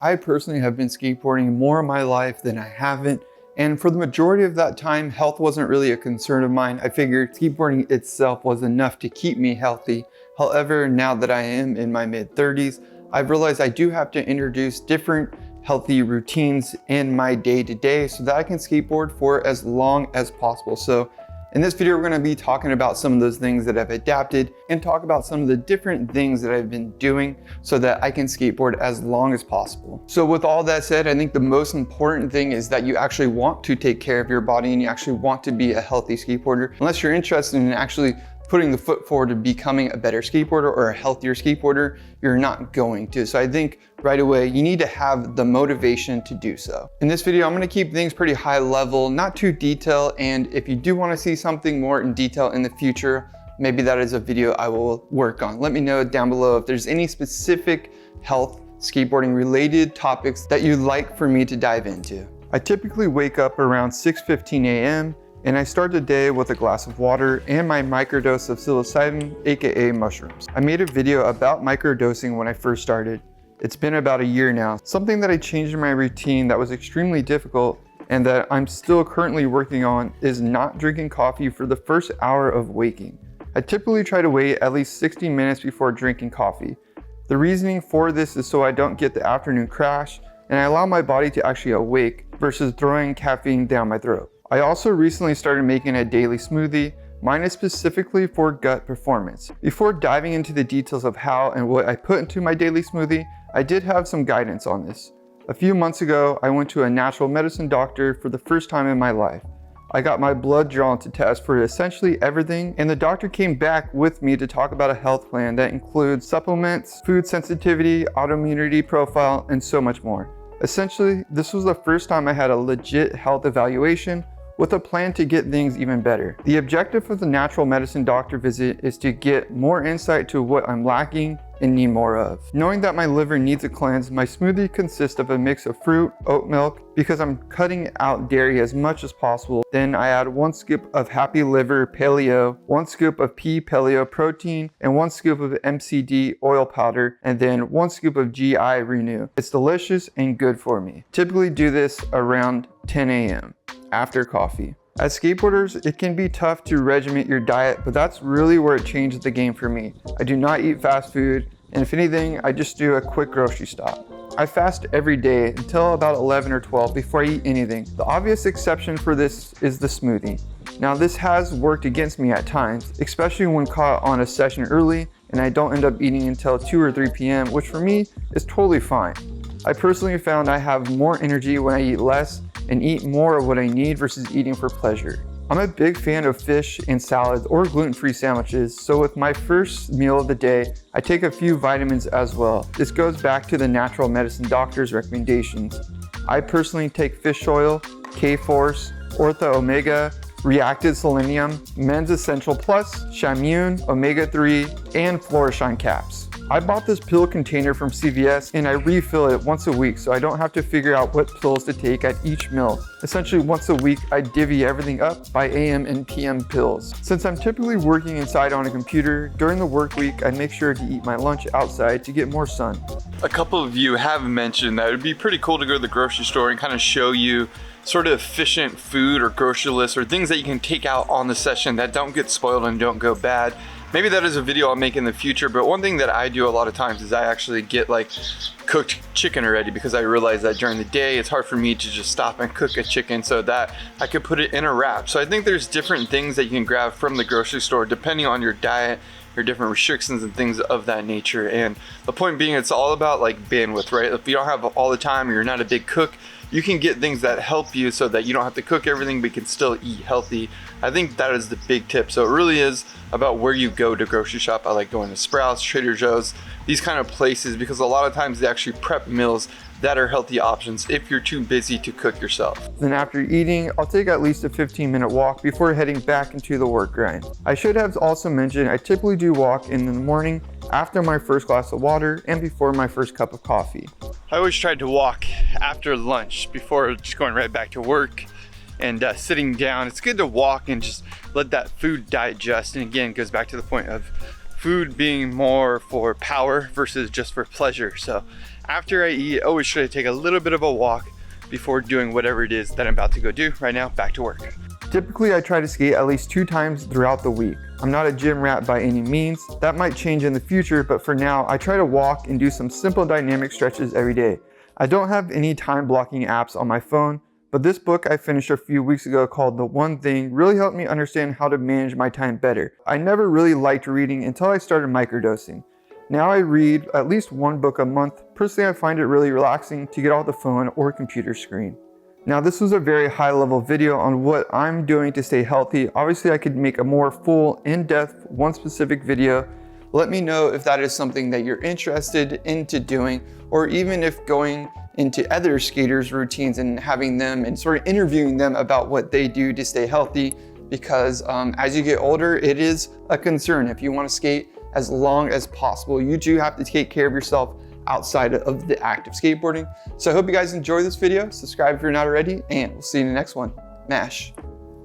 I personally have been skateboarding more in my life than I haven't. And for the majority of that time, health wasn't really a concern of mine. I figured skateboarding itself was enough to keep me healthy. However, now that I am in my mid-30s, I've realized I do have to introduce different healthy routines in my day-to-day so that I can skateboard for as long as possible. So in this video, we're going to be talking about some of those things that I've adapted and talk about some of the different things that I've been doing so that I can skateboard as long as possible. So with all that said, I think the most important thing is that you actually want to take care of your body and you actually want to be a healthy skateboarder. Unless you're interested in actually putting the foot forward to becoming a better skateboarder or a healthier skateboarder, you're not going to. So I think right away, you need to have the motivation to do so. In this video, I'm gonna keep things pretty high level, not too detailed. And if you do wanna see something more in detail in the future, maybe that is a video I will work on. Let me know down below if there's any specific health skateboarding related topics that you'd like for me to dive into. I typically wake up around 6:15 a.m. and I start the day with a glass of water and my microdose of psilocybin, aka mushrooms. I made a video about microdosing when I first started. It's been about a year now. Something that I changed in my routine that was extremely difficult and that I'm still currently working on is not drinking coffee for the first hour of waking. I typically try to wait at least 60 minutes before drinking coffee. The reasoning for this is so I don't get the afternoon crash and I allow my body to actually awake versus throwing caffeine down my throat. I also recently started making a daily smoothie. Mine is specifically for gut performance. Before diving into the details of how and what I put into my daily smoothie, I did have some guidance on this. A few months ago, I went to a natural medicine doctor for the first time in my life. I got my blood drawn to test for essentially everything, and the doctor came back with me to talk about a health plan that includes supplements, food sensitivity, autoimmunity profile, and so much more. Essentially, this was the first time I had a legit health evaluation with a plan to get things even better. The objective of the natural medicine doctor visit is to get more insight to what I'm lacking and need more of. Knowing that my liver needs a cleanse, my smoothie consists of a mix of fruit, oat milk, because I'm cutting out dairy as much as possible. Then I add 1 scoop of Happy Liver Paleo, 1 scoop of pea paleo protein, and 1 scoop of MCT oil powder, and then 1 scoop of GI Renew. It's delicious and good for me. Typically do this around 10 a.m. after coffee. As skateboarders, it can be tough to regiment your diet, but that's really where it changes the game for me. I do not eat fast food, and if anything, I just do a quick grocery stop. I fast every day until about 11 or 12 before I eat anything. The obvious exception for this is the smoothie. Now this has worked against me at times, especially when caught on a session early and I don't end up eating until 2 or 3 p.m., which for me is totally fine. I personally found I have more energy when I eat less and eat more of what I need versus eating for pleasure. I'm a big fan of fish and salads or gluten-free sandwiches, so with my first meal of the day, I take a few vitamins as well. This goes back to the natural medicine doctor's recommendations. I personally take fish oil, K-Force, Ortho Omega, Reacted Selenium, Men's Essential Plus, Shammune, Omega-3, and Flourishine caps. I bought this pill container from CVS and I refill it once a week so I don't have to figure out what pills to take at each meal. Essentially once a week, I divvy everything up by AM and PM pills. Since I'm typically working inside on a computer, during the work week, I make sure to eat my lunch outside to get more sun. A couple of you have mentioned that it'd be pretty cool to go to the grocery store and kind of show you sort of efficient food or grocery lists or things that you can take out on the session that don't get spoiled and don't go bad. Maybe that is a video I'll make in the future, but one thing that I do a lot of times is I actually get like cooked chicken already because I realize that during the day it's hard for me to just stop and cook a chicken so that I could put it in a wrap. So I think there's different things that you can grab from the grocery store depending on your diet, your different restrictions and things of that nature. And the point being, it's all about like bandwidth, right? If you don't have all the time or you're not a big cook, you can get things that help you so that you don't have to cook everything but you can still eat healthy. I think that is the big tip. So it really is about where you go to grocery shop. I like going to Sprouts, Trader Joe's, these kind of places because a lot of times they actually prep meals that are healthy options if you're too busy to cook yourself. Then after eating, I'll take at least a 15-minute walk before heading back into the work grind. I should have also mentioned I typically do walk in the morning after my first glass of water and before my first cup of coffee. I always tried to walk after lunch before just going right back to work and sitting down. It's good to walk and just let that food digest. And again, it goes back to the point of food being more for power versus just for pleasure. So After I eat, I always try to take a little bit of a walk before doing whatever it is that I'm about to go do. Right now, back to work. Typically, I try to skate at least 2 times throughout the week. I'm not a gym rat by any means. That might change in the future, but for now, I try to walk and do some simple dynamic stretches every day. I don't have any time blocking apps on my phone, but this book I finished a few weeks ago called The One Thing really helped me understand how to manage my time better. I never really liked reading until I started microdosing. Now I read at least 1 book a month. Personally, I find it really relaxing to get off the phone or computer screen. Now this was a very high level video on what I'm doing to stay healthy. Obviously I could make a more full, in-depth, one specific video. Let me know if that is something that you're interested into doing, or even if going into other skaters' routines and having them and sort of interviewing them about what they do to stay healthy, because as you get older, it is a concern. If you want to skate as long as possible, you do have to take care of yourself outside of the act of skateboarding. So I hope you guys enjoy this video. Subscribe if you're not already, and we'll see you in the next one. MASH.